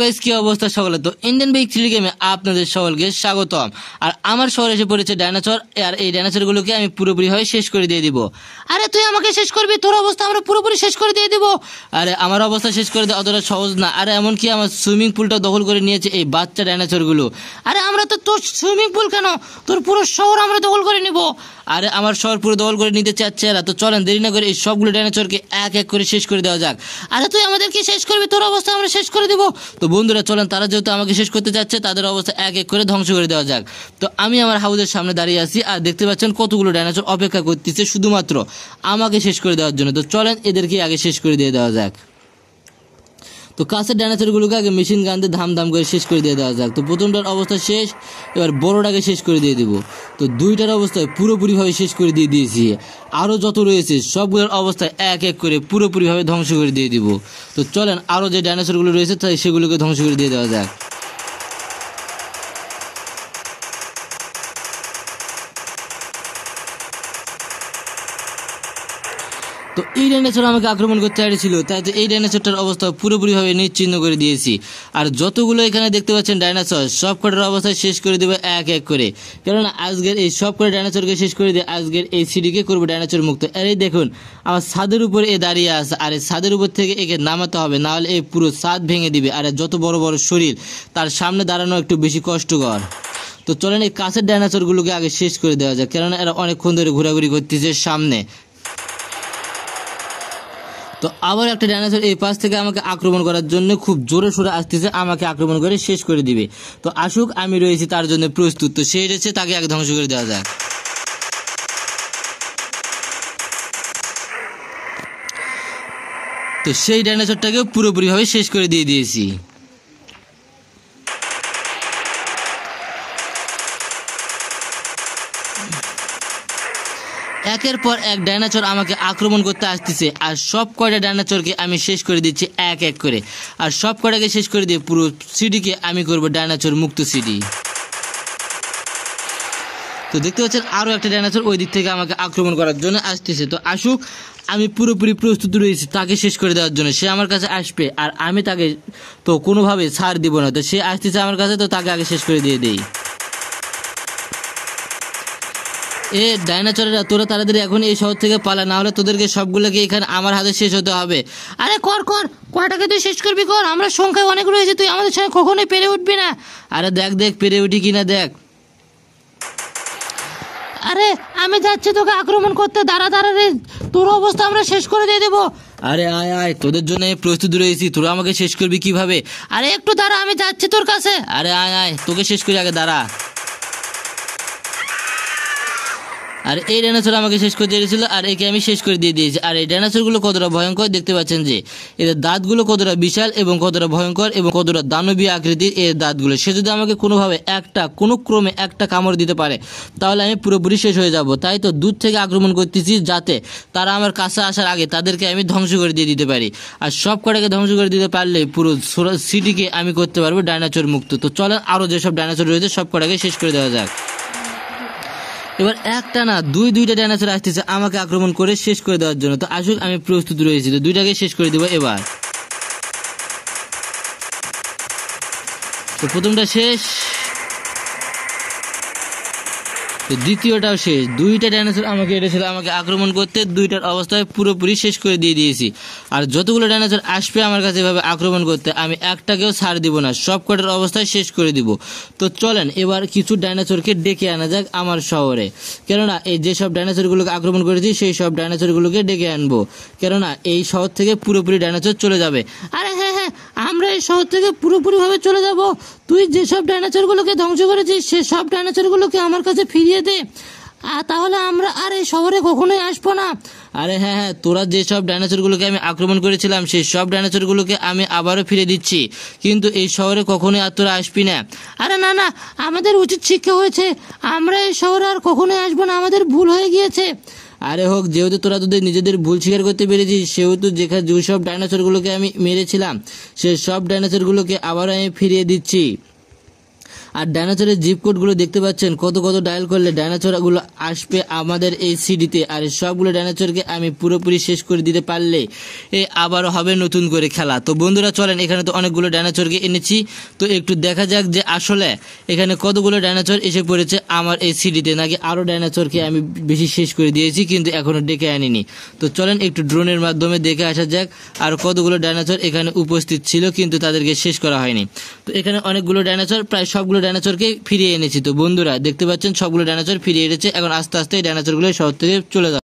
Guys কি অবস্থা সকলে, তো ইন্ডিয়ান বাইক থ্রি গেমে আপনাদের সকলকে স্বাগতম। আর আমার শহরে এসে পড়েছে ডাইনোসর, আর এই ডাইনোসর গুলোকে আমি পুরোপুরি ভাবে শেষ করে দিয়ে দিব। আরে তুই আমাকে শেষ করবি? তোর অবস্থা আমরা পুরোপুরি শেষ করে দিয়ে দিব। আরে আমার অবস্থা শেষ করে দেওয়া অতটা সহজ না। আরে এমনকি আমার সুইমিং পুলটা দখল করে নিয়েছে এই বাচ্চা ডাইনোসর গুলো। আরে আমরা তো তোর সুইমিং পুল কেন, তোর পুরো শহর আমরা দখল করে নিব। আরে আমার শহর পুরো দখল করে নিতে চাচ্ছে এরা। তো চলেন দেরি না করে এই সবগুলো ডাইনোসরকে এক এক করে শেষ করে দেওয়া যাক। আরে তুই আমাদেরকে শেষ করবি? তোর অবস্থা আমরা শেষ করে দিব। তো বন্ধুরা চলেন, তারা যেহেতু আমাকে শেষ করতে যাচ্ছে তাদের অবস্থা এক এক করে ধ্বংস করে দেওয়া যাক। তো আমি আমার হাউসের সামনে দাঁড়িয়ে আছি, আর দেখতে পাচ্ছেন কতগুলো ডাইনোসর অপেক্ষা করতেছে শুধুমাত্র আমাকে শেষ করে দেওয়ার জন্য। তো চলেন এদেরকে আগে শেষ করে দিয়ে দেওয়া যাক। তো কাছের ডাইনোসরগুলোকে আগে মেশিন গান দিয়ে ধাম ধাম করে শেষ করে দিয়ে দেওয়া যাক। তো প্রথমটার অবস্থা শেষ, এবার বড়টাকে শেষ করে দিয়ে দিব। তো দুইটার অবস্থায় পুরোপুরিভাবে শেষ করে দিয়ে দিয়েছি। আরও যত রয়েছে সবগুলোর অবস্থায় এক এক করে পুরোপুরিভাবে ধ্বংস করে দিয়ে দিব। তো চলেন আরও যে ডাইনোসরগুলো রয়েছে তাই সেগুলোকে ধ্বংস করে দিয়ে দেওয়া যাক। তো এই ডাইনোসর আমাকে আক্রমণ করতে চাইছিল, তাই তো এই ডাইনোসরটার অবস্থা পুরোপুরিভাবে নিশ্চিহ্ন করে দিয়েছি। আর যতগুলো এখানে দেখতে পাচ্ছেন ডাইনোসর সব কটার অবস্থায় শেষ করে দেবে এক এক করে, কেননা আজকের এই সব কটা ডাইনোসরকে শেষ করে দিয়ে আজকের এই সিডিকে করবো ডাইনোসর মুক্ত। আর এই দেখুন আমার ছাদের উপরে এ দাঁড়িয়ে আছে, আর এই ছাদের উপর থেকে একে নামাতে হবে, না হলে এই পুরো ছাদ ভেঙে দিবে। আর যত বড় বড় শরীর, তার সামনে দাঁড়ানো একটু বেশি কষ্টকর। তো চলেন এই কাছের ডাইনোসরগুলোকে আগে শেষ করে দেওয়া যায়, কেননা এরা অনেকক্ষণ ধরে ঘোরাঘুরি করতেছে সামনে। তো আবার একটা ডাইনোসর এই পাশ থেকে আমাকে আক্রমণ করার জন্য খুব জোরে সোরে আসতেছে, আমাকে আক্রমণ করে শেষ করে দিবে। তো আসুক, আমি রয়েছি তার জন্য প্রস্তুত। তো সেই রয়েছে, তাকে আগে ধ্বংস করে দেওয়া যাক। তো সেই ডাইনোসরটাকে পুরোপুরিভাবে শেষ করে দিয়ে দিয়েছি। একের পর এক ডাইনোসর আমাকে আক্রমণ করতে আসতেছে, আর সব কয়টা ডাইনোসরকে আমি শেষ করে দিচ্ছি এক এক করে। আর সব কয়টাকে শেষ করে দিয়ে পুরো সিডিকে আমি করব ডাইনোসর মুক্ত সিডি। তো দেখতে পাচ্ছেন আরও একটা ডাইনোসর ওই দিক থেকে আমাকে আক্রমণ করার জন্য আসতেছে। তো আসুক, আমি পুরোপুরি প্রস্তুত রয়েছি তাকে শেষ করে দেওয়ার জন্য। সে আমার কাছে আসবে আর আমি তাকে তো কোনোভাবে ছাড় দিব না। তো সে আসতেছে আমার কাছে, তো তাকে আগে শেষ করে দিয়ে দেই। এ ডাইনোসরেরা, তোরা তাড়াতাড়ি এখন এই শহর থেকে পালা, না হলে তোদেরকে সবগুলোকে এখানে আমার হাতে শেষ হতে হবে। আরে কর কর, কয়টাকে তুই শেষ করবি কর, আমরা সংখ্যায় অনেক রয়েছে, তুই আমাদের সঙ্গে কখনোই পেরে উঠবি না। আরে দেখ দেখ পেরে উঠি কিনা দেখ। আরে আমি যাচ্ছি তোকে আক্রমণ করতে, দাঁড়া দাঁড়া রে, তোর অবস্থা আমরা শেষ করে দিয়ে দেবো। আরে আয় আয়, তোদের জন্য প্রস্তুত রয়েছি, তোরা আমাকে শেষ করবি কিভাবে? আরে একটু দাঁড়া, আমি যাচ্ছি তোর কাছে। আরে আয় আয়, তোকে শেষ করি আগে, দাঁড়া। আর এই ডাইনোসর আমাকে শেষ করে দিয়েছিল, আর একে আমি শেষ করে দিয়ে দিয়েছি। আর এই ডাইনোসরগুলো কতটা ভয়ঙ্কর দেখতে পাচ্ছেন, যে এদের দাঁতগুলো কতটা বিশাল এবং কতটা ভয়ঙ্কর এবং কতটা দানবীয় আকৃতির এর দাঁতগুলো। সে যদি আমাকে কোনোভাবে কোনো ক্রমে একটা কামড় দিতে পারে তাহলে আমি পুরোপুরি শেষ হয়ে যাব। তাই তো দূর থেকে আক্রমণ করতেছি, যাতে তারা আমার কাছে আসার আগে তাদেরকে আমি ধ্বংস করে দিয়ে দিতে পারি। আর সব কটাকে ধ্বংস করে দিতে পারলে পুরো সিটিকে আমি করতে পারবো ডাইনোসর মুক্ত। তো চলেন আরও যেসব ডাইনোসর রয়েছে সব কটাকে শেষ করে দেওয়া যাক। এবার একটা না দুইটা ডাইনোসর আসতেছে আমাকে আক্রমণ করে শেষ করে দেওয়ার জন্য। তো আসুক, আমি প্রস্তুত রয়েছি, তো দুইটাকে শেষ করে দেবো এবার। তো প্রথমটা শেষ, তো দ্বিতীয়টাও শেষ। দুইটা ডাইনোসর আমাকে এসেছিল আমাকে আক্রমণ করতে, দুইটার অবস্থায় পুরোপুরি শেষ করে দিয়ে দিয়েছি। আর যতগুলো ডাইনোসর আসবে আমার কাছে এভাবে আক্রমণ করতে, আমি একটাকেও ছাড় দিব না, সব কটার অবস্থায় শেষ করে দিব। তো চলেন এবার কিছু ডাইনোসরকে ডেকে আনা যাক আমার শহরে, কেননা এই যেসব ডাইনোসরগুলোকে আক্রমণ করেছি সেই সব ডাইনোসরগুলোকে ডেকে আনবো, কেননা এই শহর থেকে পুরোপুরি ডাইনোসর চলে যাবে। আরে হ্যাঁ হ্যাঁ, আমরা এই শহর থেকে পুরোপুরিভাবে চলে যাব। তুই যেসব ডাইনোসরগুলোকে ধ্বংস করেছিস সে সব ডাইনোসরগুলোকে আমার কাছে ফিরিয়ে দে, তাহলে আমরা আর এই শহরে কখনোই আসবো না। আরে হ্যাঁ হ্যাঁ, তোরা যেসব ডাইনোসরগুলোকে আমি আক্রমণ করেছিলাম সেই সব ডাইনোসরগুলোকে আমি আবারও ফিরে দিচ্ছি, কিন্তু এই শহরে কখনোই আর তোরা আসবি না। আরে না না, আমাদের উচিত শিক্ষা হয়েছে, আমরা এই শহরে আর কখনোই আসবো না, আমাদের ভুল হয়ে গিয়েছে। আরে হোক, যেহেতু তোরা তোদের নিজেদের ভুল স্বীকার করতে পেরেছিস, সেহেতু যেসব ডাইনোসরগুলোকে আমি মেরেছিলাম সে সব ডাইনোসরগুলোকে আবারও আমি ফিরিয়ে দিচ্ছি। আর ডাইনোসরের জিপ কোডগুলো দেখতে পাচ্ছেন, কত কত ডায়াল করলে ডাইনোসরগুলো আসবে আমাদের এই সিডিতে। আর সবগুলো ডাইনোসরকে আমি পুরোপুরি শেষ করে দিতে পারলে আবারও হবে নতুন করে খেলা। তো বন্ধুরা চলেন, এখানে তো অনেকগুলো ডাইনোসরকে এনেছি, তো একটু দেখা যাক যে আসলে এখানে কতগুলো ডাইনোসর এসে পড়েছে আমার এই সিডিতে, নাকি আরও ডাইনোসরকে আমি বেশি শেষ করে দিয়েছি কিন্তু এখনও ডেকে আনিনি। তো চলেন একটু ড্রোনের মাধ্যমে দেখে আসা যাক আর কতগুলো ডাইনোসর এখানে উপস্থিত ছিল কিন্তু তাদেরকে শেষ করা হয়নি। তো এখানে অনেকগুলো ডাইনোসর, প্রায় সবগুলো ডাইনোসরকে ফিরিয়ে এনেছি। তো বন্ধুরা দেখতে পাচ্ছেন সবগুলো ডাইনোসর ফিরিয়ে এনেছে। এখন আস্তে আস্তে এই ডাইনোসরগুলো শহর থেকে চলে যাবে।